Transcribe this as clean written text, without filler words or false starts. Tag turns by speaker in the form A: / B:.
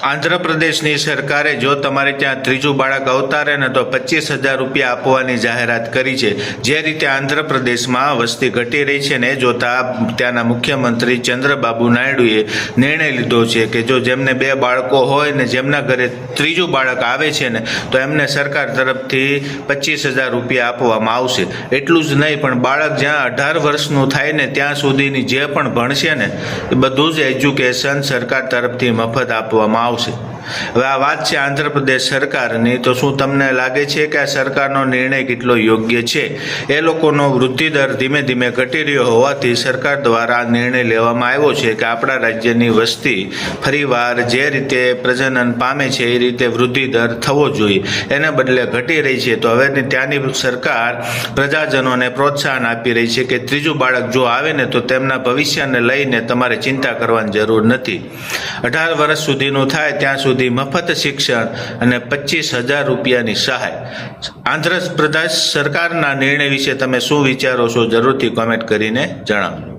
A: આંધ્રપ્રદેશની સરકારે જો તમારે ત્યાં ત્રીજું બાળક અવતારે ને તો 25,000 રૂપિયા આપવાની જાહેરાત કરી છે। જે રીતે આંધ્રપ્રદેશમાં વસ્તી ઘટી રહી છે ને જોતા ત્યાંના મુખ્યમંત્રી ચંદ્રબાબુ નાયડુએ નિર્ણય લીધો છે કે જો જેમને 2 બાળકો હોય ને જેમના ઘરે ત્રીજું બાળક આવે છે ને તો એમને સરકાર તરફથી 25,000 રૂપિયા આપવામાં આવશે। એટલું જ નહીં પણ બાળક જ્યાં 18 વર્ષનું થાય ને ત્યાં સુધીની જે પણ ભણશે ને એ બધું જ એજ્યુકેશન સરકાર તરફથી મફત આપવામાં આવશે। હવે આ વાત છે આંધ્રપ્રદેશ સરકારની, તો શું તમને લાગે છે કે આ સરકારનો નિર્ણય કેટલો યોગ્ય છે? એ લોકોનો વૃદ્ધિ દર ધીમે ધીમે ઘટી રહ્યો હોવાથી સરકાર દ્વારા આ નિર્ણય લેવામાં આવ્યો છે કે આપણા રાજ્યની વસ્તી ફરીવાર જે રીતે પ્રજનન પામે છે એ રીતે વૃદ્ધિ દર થવો જોઈએ, એને બદલે ઘટી રહી છે। તો હવે ત્યાંની સરકાર પ્રજાજનોને પ્રોત્સાહન આપી રહી છે કે ત્રીજું બાળક જો આવે ને તો તેમના ભવિષ્યને લઈને તમારે ચિંતા કરવાની જરૂર નથી। 18 વર્ષ સુધીનું થાય ત્યાં સુધી મફત શિક્ષણ અને 25,000 રૂપિયાની સહાય। આંધ્રપ્રદેશ સરકારના નિર્ણય વિશે તમે શું વિચારો છો? જરૂરથી કોમેન્ટ કરીને જણાવો।